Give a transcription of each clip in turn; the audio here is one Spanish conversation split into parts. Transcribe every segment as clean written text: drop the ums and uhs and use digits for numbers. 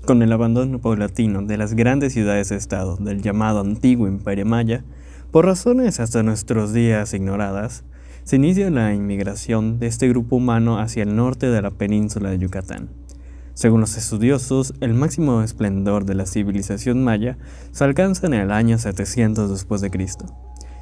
Con el abandono paulatino de las grandes ciudades-estado del llamado Antiguo Imperio Maya, por razones hasta nuestros días ignoradas, se inicia la inmigración de este grupo humano hacia el norte de la península de Yucatán. Según los estudiosos, el máximo esplendor de la civilización maya se alcanza en el año 700 después de Cristo.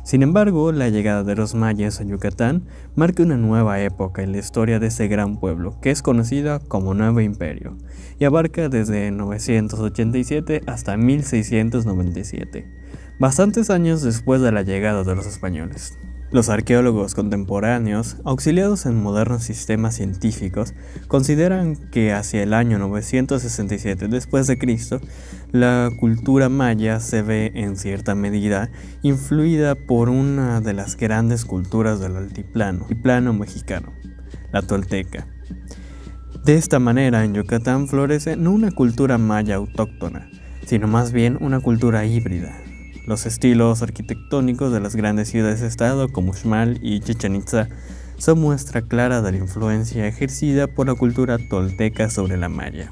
Sin embargo, la llegada de los mayas a Yucatán marca una nueva época en la historia de este gran pueblo, que es conocida como Nuevo Imperio, y abarca desde 987 hasta 1697, bastantes años después de la llegada de los españoles. Los arqueólogos contemporáneos, auxiliados en modernos sistemas científicos, consideran que hacia el año 967 después de Cristo, la cultura maya se ve en cierta medida influida por una de las grandes culturas del altiplano mexicano, la tolteca. De esta manera, en Yucatán florece no una cultura maya autóctona, sino más bien una cultura híbrida. Los estilos arquitectónicos de las grandes ciudades-estado como Xmal y Chichén Itzá son muestra clara de la influencia ejercida por la cultura tolteca sobre la maya.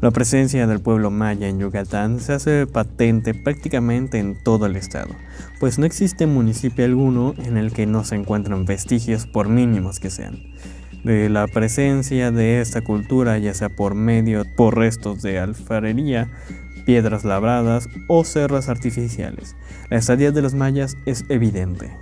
La presencia del pueblo maya en Yucatán se hace patente prácticamente en todo el estado, pues no existe municipio alguno en el que no se encuentren vestigios, por mínimos que sean, de la presencia de esta cultura, ya sea por restos de alfarería, piedras labradas o cerros artificiales. La estadía de los mayas es evidente.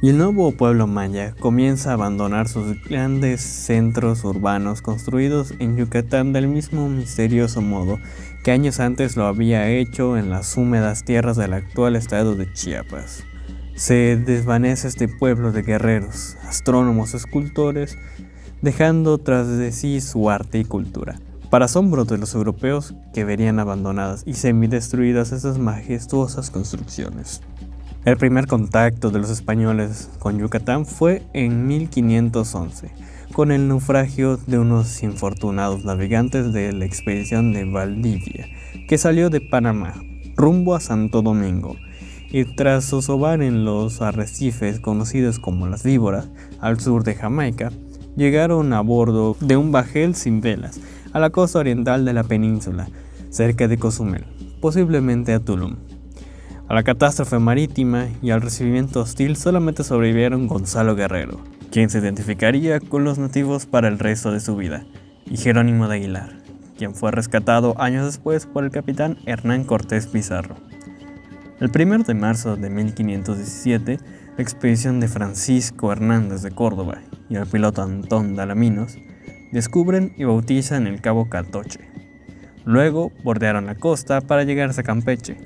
Y el nuevo pueblo maya comienza a abandonar sus grandes centros urbanos construidos en Yucatán del mismo misterioso modo que años antes lo había hecho en las húmedas tierras del actual estado de Chiapas. Se desvanece este pueblo de guerreros, astrónomos, escultores, dejando tras de sí su arte y cultura, para asombro de los europeos que verían abandonadas y semidestruidas estas majestuosas construcciones. El primer contacto de los españoles con Yucatán fue en 1511, con el naufragio de unos infortunados navegantes de la expedición de Valdivia, que salió de Panamá, rumbo a Santo Domingo, y tras zozobrar en los arrecifes conocidos como las Víboras, al sur de Jamaica, llegaron a bordo de un bajel sin velas, a la costa oriental de la península, cerca de Cozumel, posiblemente a Tulum. A la catástrofe marítima y al recibimiento hostil solamente sobrevivieron Gonzalo Guerrero, quien se identificaría con los nativos para el resto de su vida, y Jerónimo de Aguilar, quien fue rescatado años después por el capitán Hernán Cortés Pizarro. El 1 de marzo de 1517, la expedición de Francisco Hernández de Córdoba y el piloto Antón de Alaminos descubren y bautizan el Cabo Catoche. Luego bordearon la costa para llegar a Campeche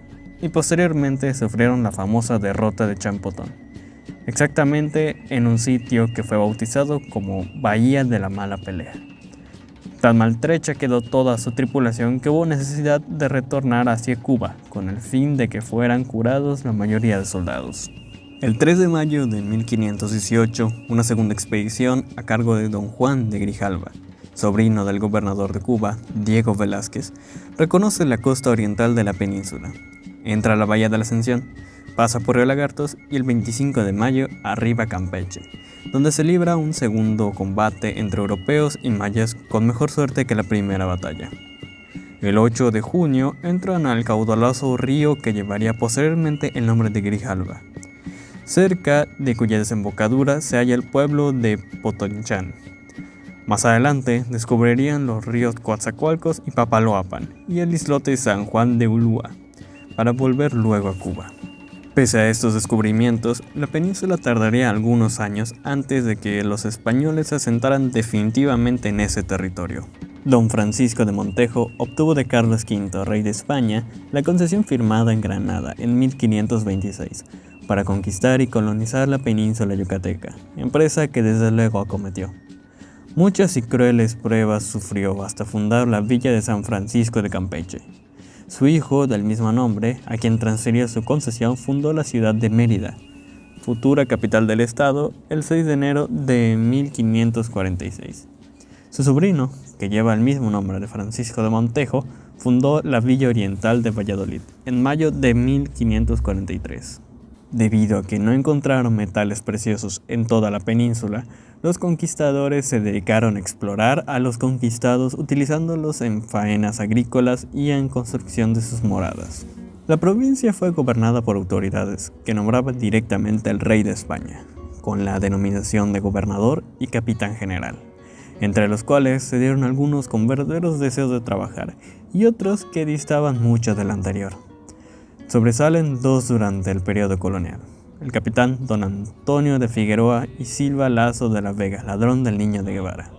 y posteriormente sufrieron la famosa derrota de Champotón, exactamente en un sitio que fue bautizado como Bahía de la Mala Pelea. Tan maltrecha quedó toda su tripulación que hubo necesidad de retornar hacia Cuba con el fin de que fueran curados la mayoría de soldados. El 3 de mayo de 1518, una segunda expedición a cargo de don Juan de Grijalva, sobrino del gobernador de Cuba, Diego Velázquez, reconoce la costa oriental de la península. Entra a la Bahía de la Ascensión, pasa por Río Lagartos y el 25 de mayo arriba a Campeche, donde se libra un segundo combate entre europeos y mayas con mejor suerte que la primera batalla. El 8 de junio entran al caudaloso río que llevaría posteriormente el nombre de Grijalva, cerca de cuya desembocadura se halla el pueblo de Potonchán. Más adelante descubrirían los ríos Coatzacoalcos y Papaloapan y el islote San Juan de Ulúa, para volver luego a Cuba. Pese a estos descubrimientos, la península tardaría algunos años antes de que los españoles se asentaran definitivamente en ese territorio. Don Francisco de Montejo obtuvo de Carlos V, rey de España, la concesión firmada en Granada en 1526 para conquistar y colonizar la península yucateca, empresa que desde luego acometió. Muchas y crueles pruebas sufrió hasta fundar la villa de San Francisco de Campeche. Su hijo, del mismo nombre, a quien transfirió su concesión, fundó la ciudad de Mérida, futura capital del estado, el 6 de enero de 1546. Su sobrino, que lleva el mismo nombre de Francisco de Montejo, fundó la Villa Oriental de Valladolid en mayo de 1543. Debido a que no encontraron metales preciosos en toda la península, Los conquistadores se dedicaron a explorar a los conquistados utilizándolos en faenas agrícolas y en construcción de sus moradas. La provincia fue gobernada por autoridades que nombraban directamente al rey de España, con la denominación de gobernador y capitán general, entre los cuales se dieron algunos con verdaderos deseos de trabajar y otros que distaban mucho del anterior. Sobresalen dos durante el periodo colonial: el capitán don Antonio de Figueroa y Silva Lasso de la Vega, ladrón del Niño de Guevara.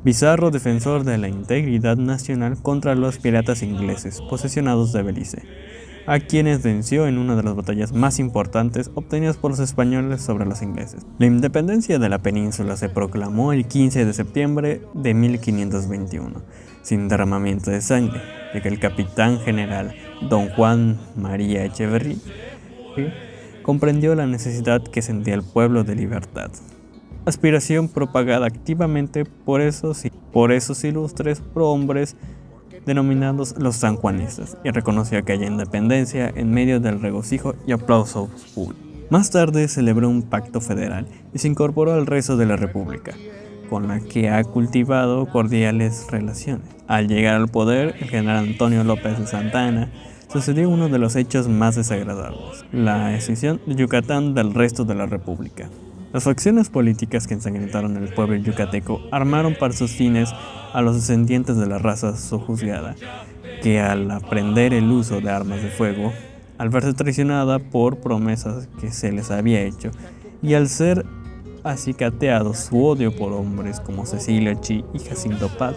Bizarro, defensor de la integridad nacional contra los piratas ingleses posesionados de Belice, a quienes venció en una de las batallas más importantes obtenidas por los españoles sobre los ingleses. La independencia de la península se proclamó el 15 de septiembre de 1521, sin derramamiento de sangre, ya que el capitán general don Juan María Echeverri comprendió la necesidad que sentía el pueblo de libertad, aspiración propagada activamente por esos ilustres prohombres denominados los sanjuanistas, y reconoció aquella independencia en medio del regocijo y aplauso público. Más tarde celebró un pacto federal y se incorporó al resto de la República, con la que ha cultivado cordiales relaciones. Al llegar al poder, el general Antonio López de Santa Anna, sucedió uno de los hechos más desagradables: la escisión de Yucatán del resto de la República. Las facciones políticas que ensangrentaron el pueblo yucateco armaron para sus fines a los descendientes de la raza sojuzgada, que al aprender el uso de armas de fuego, al verse traicionada por promesas que se les había hecho, y al ser acicateado su odio por hombres como Cecilio Chi y Jacinto Paz,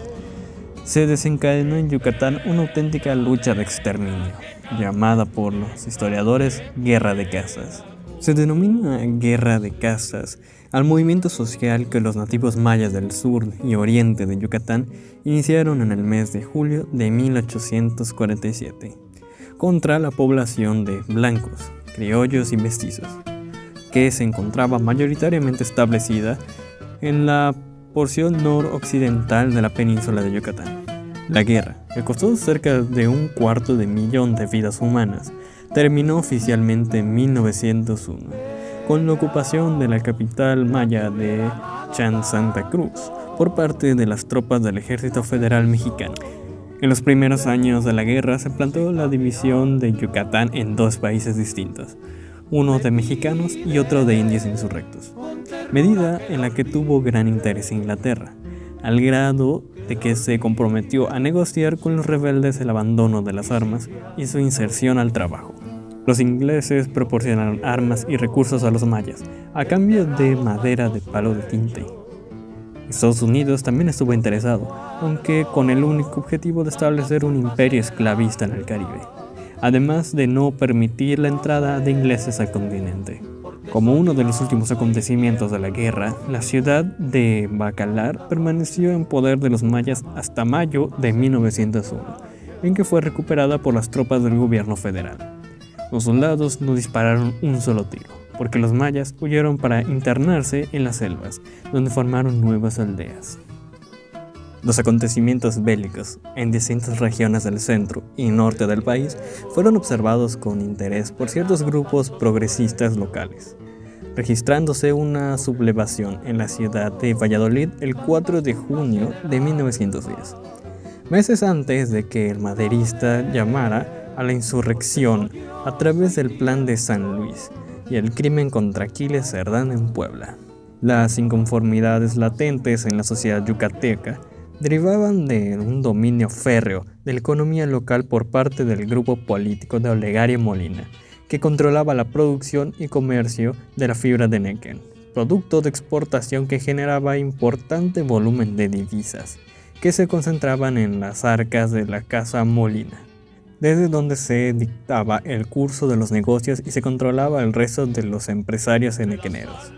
se desencadenó en Yucatán una auténtica lucha de exterminio, llamada por los historiadores Guerra de Castas. Se denomina Guerra de Castas al movimiento social que los nativos mayas del sur y oriente de Yucatán iniciaron en el mes de julio de 1847, contra la población de blancos, criollos y mestizos, que se encontraba mayoritariamente establecida en la porción noroccidental de la península de Yucatán. La guerra, que costó cerca de 250.000 de vidas humanas, terminó oficialmente en 1901, con la ocupación de la capital maya de Chan Santa Cruz por parte de las tropas del Ejército Federal Mexicano. En los primeros años de la guerra se planteó la división de Yucatán en dos países distintos, uno de mexicanos y otro de indios insurrectos, medida en la que tuvo gran interés Inglaterra, al grado de que se comprometió a negociar con los rebeldes el abandono de las armas y su inserción al trabajo. Los ingleses proporcionaron armas y recursos a los mayas, a cambio de madera de palo de tinte. Estados Unidos también estuvo interesado, aunque con el único objetivo de establecer un imperio esclavista en el Caribe, además de no permitir la entrada de ingleses al continente. Como uno de los últimos acontecimientos de la guerra, la ciudad de Bacalar permaneció en poder de los mayas hasta mayo de 1901, en que fue recuperada por las tropas del gobierno federal. Los soldados no dispararon un solo tiro, porque los mayas huyeron para internarse en las selvas, donde formaron nuevas aldeas. Los acontecimientos bélicos en distintas regiones del centro y norte del país fueron observados con interés por ciertos grupos progresistas locales, registrándose una sublevación en la ciudad de Valladolid el 4 de junio de 1910, meses antes de que el maderista llamara a la insurrección a través del Plan de San Luis y el crimen contra Aquiles Cerdán en Puebla. Las inconformidades latentes en la sociedad yucateca derivaban de un dominio férreo de la economía local por parte del grupo político de Olegario Molina, que controlaba la producción y comercio de la fibra de níquel, producto de exportación que generaba importante volumen de divisas, que se concentraban en las arcas de la Casa Molina, desde donde se dictaba el curso de los negocios y se controlaba el resto de los empresarios enequeneros.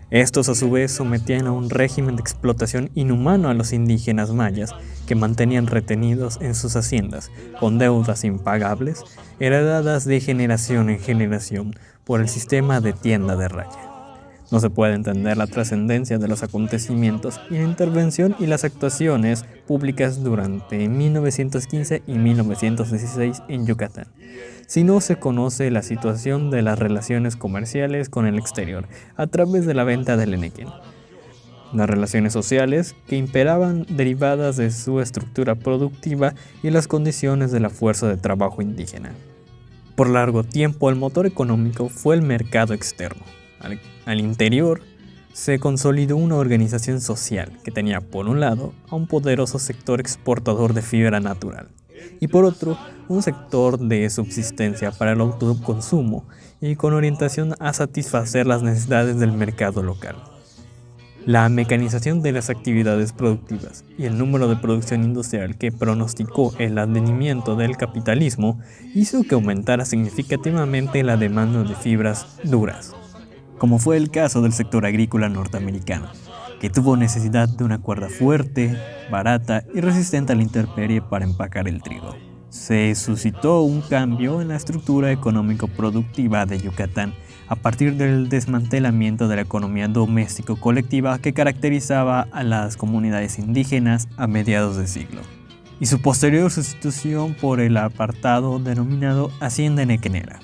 Estos a su vez sometían a un régimen de explotación inhumano a los indígenas mayas, que mantenían retenidos en sus haciendas, con deudas impagables, heredadas de generación en generación por el sistema de tienda de raya. No se puede entender la trascendencia de los acontecimientos y la intervención y las actuaciones públicas durante 1915 y 1916 en Yucatán, si no se conoce la situación de las relaciones comerciales con el exterior a través de la venta del Enequén. Las relaciones sociales que imperaban derivadas de su estructura productiva y las condiciones de la fuerza de trabajo indígena. Por largo tiempo el motor económico fue el mercado externo. Al interior se consolidó una organización social que tenía por un lado a un poderoso sector exportador de fibra natural y por otro un sector de subsistencia para el autoconsumo y con orientación a satisfacer las necesidades del mercado local. La mecanización de las actividades productivas y el número de producción industrial que pronosticó el advenimiento del capitalismo hizo que aumentara significativamente la demanda de fibras duras, como fue el caso del sector agrícola norteamericano, que tuvo necesidad de una cuerda fuerte, barata y resistente a la intemperie para empacar el trigo. Se suscitó un cambio en la estructura económico-productiva de Yucatán a partir del desmantelamiento de la economía doméstico-colectiva que caracterizaba a las comunidades indígenas a mediados de siglo, y su posterior sustitución por el apartado denominado hacienda enequenera,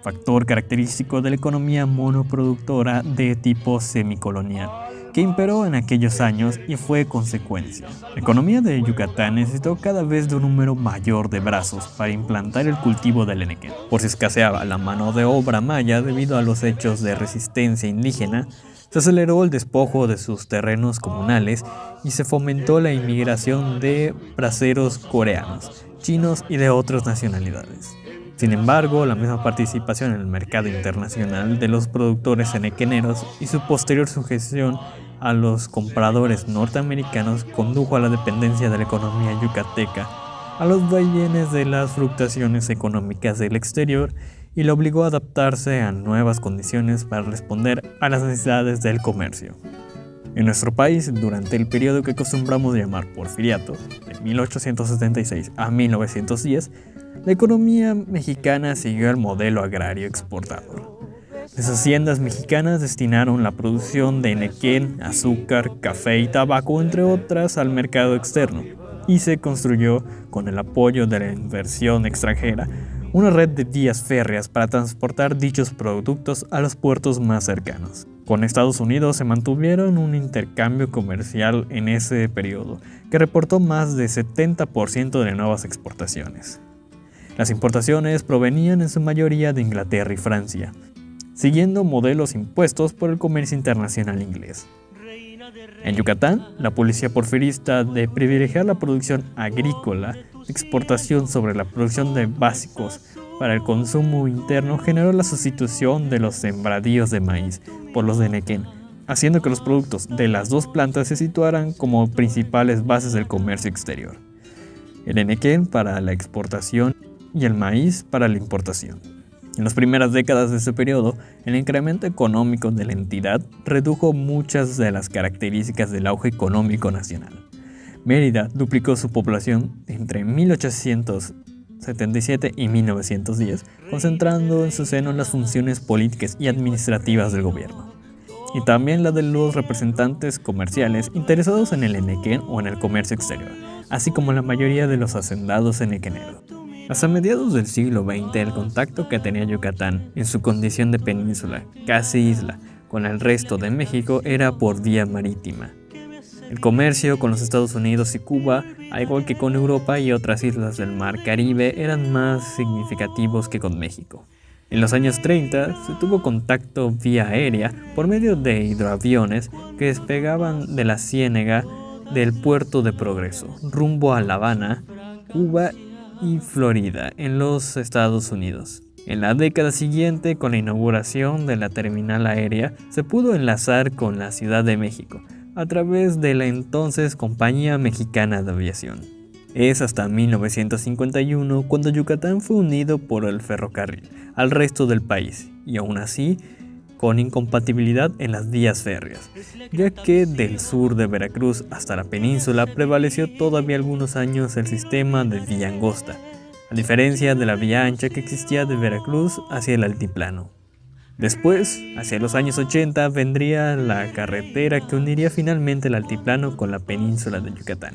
factor característico de la economía monoproductora de tipo semicolonial, que imperó en aquellos años y fue consecuencia. La economía de Yucatán necesitó cada vez de un número mayor de brazos para implantar el cultivo del enequén. Por si escaseaba la mano de obra maya debido a los hechos de resistencia indígena, se aceleró el despojo de sus terrenos comunales y se fomentó la inmigración de braceros coreanos, chinos y de otras nacionalidades. Sin embargo, la misma participación en el mercado internacional de los productores enequeneros y su posterior sujeción a los compradores norteamericanos condujo a la dependencia de la economía yucateca, a los vaivenes de las fluctuaciones económicas del exterior y la obligó a adaptarse a nuevas condiciones para responder a las necesidades del comercio. En nuestro país, durante el periodo que acostumbramos llamar Porfiriato, de 1876 a 1910, la economía mexicana siguió el modelo agrario exportador. Las haciendas mexicanas destinaron la producción de enequén, azúcar, café y tabaco, entre otras, al mercado externo, y se construyó, con el apoyo de la inversión extranjera, una red de vías férreas para transportar dichos productos a los puertos más cercanos. Con Estados Unidos se mantuvieron un intercambio comercial en ese periodo, que reportó más de 70% de nuevas exportaciones. Las importaciones provenían en su mayoría de Inglaterra y Francia, siguiendo modelos impuestos por el comercio internacional inglés. En Yucatán, la política porfirista de privilegiar la producción agrícola de exportación sobre la producción de básicos para el consumo interno generó la sustitución de los sembradíos de maíz por los de enequén, haciendo que los productos de las dos plantas se situaran como principales bases del comercio exterior. El enequén para la exportación y el maíz para la importación. En las primeras décadas de este periodo, el incremento económico de la entidad redujo muchas de las características del auge económico nacional. Mérida duplicó su población entre 1877 y 1910, concentrando en su seno las funciones políticas y administrativas del gobierno, y también la de los representantes comerciales interesados en el enequén o en el comercio exterior, así como la mayoría de los hacendados enequeneros. Hasta mediados del siglo XX, el contacto que tenía Yucatán, en su condición de península, casi isla, con el resto de México era por vía marítima. El comercio con los Estados Unidos y Cuba, al igual que con Europa y otras islas del Mar Caribe, eran más significativos que con México. En los años 30 se tuvo contacto vía aérea por medio de hidroaviones que despegaban de la Ciénega del puerto de Progreso, rumbo a La Habana, Cuba y Florida, en los Estados Unidos. En la década siguiente, con la inauguración de la terminal aérea, se pudo enlazar con la Ciudad de México, a través de la entonces Compañía Mexicana de Aviación. Es hasta 1951 cuando Yucatán fue unido por el ferrocarril al resto del país, y aún así, con incompatibilidad en las vías férreas, ya que del sur de Veracruz hasta la península prevaleció todavía algunos años el sistema de vía angosta, a diferencia de la vía ancha que existía de Veracruz hacia el altiplano. Después, hacia los años 80, vendría la carretera que uniría finalmente el altiplano con la península de Yucatán.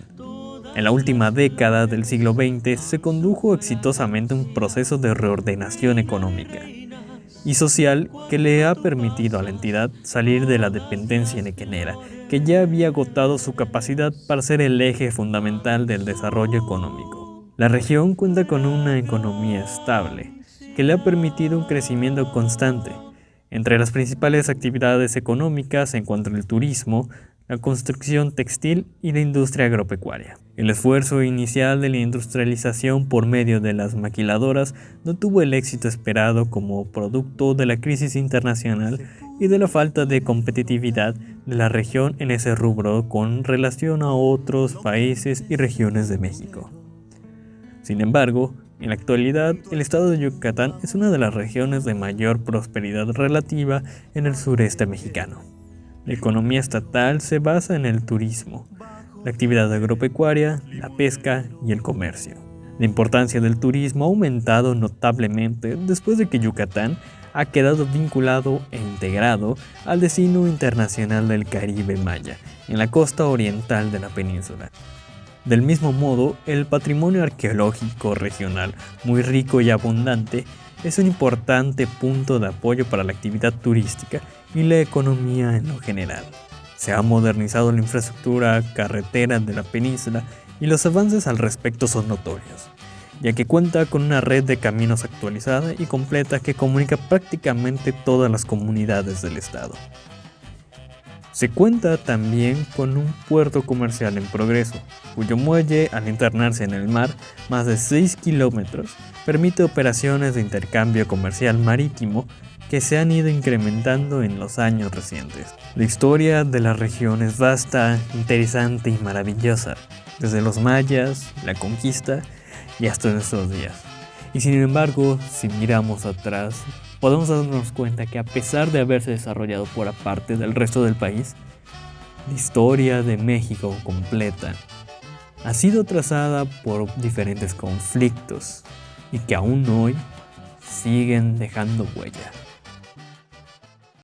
En la última década del siglo XX se condujo exitosamente un proceso de reordenación económica y social que le ha permitido a la entidad salir de la dependencia nequenera, que ya había agotado su capacidad para ser el eje fundamental del desarrollo económico. La región cuenta con una economía estable, que le ha permitido un crecimiento constante. Entre las principales actividades económicas se encuentra el turismo, la construcción textil y la industria agropecuaria. El esfuerzo inicial de la industrialización por medio de las maquiladoras no tuvo el éxito esperado como producto de la crisis internacional y de la falta de competitividad de la región en ese rubro con relación a otros países y regiones de México. Sin embargo, en la actualidad, el estado de Yucatán es una de las regiones de mayor prosperidad relativa en el sureste mexicano. La economía estatal se basa en el turismo, la actividad agropecuaria, la pesca y el comercio. La importancia del turismo ha aumentado notablemente después de que Yucatán ha quedado vinculado e integrado al destino internacional del Caribe Maya, en la costa oriental de la península. Del mismo modo, el patrimonio arqueológico regional, muy rico y abundante, es un importante punto de apoyo para la actividad turística y la economía en lo general. Se ha modernizado la infraestructura carretera de la península y los avances al respecto son notorios, ya que cuenta con una red de caminos actualizada y completa que comunica prácticamente todas las comunidades del estado. Se cuenta también con un puerto comercial en progreso, cuyo muelle, al internarse en el mar más de 6 kilómetros, permite operaciones de intercambio comercial marítimo que se han ido incrementando en los años recientes. La historia de la región es vasta, interesante y maravillosa, desde los mayas, la conquista y hasta nuestros días. Y sin embargo, si miramos atrás, podemos darnos cuenta que a pesar de haberse desarrollado por aparte del resto del país, la historia de México completa ha sido trazada por diferentes conflictos y que aún hoy siguen dejando huella.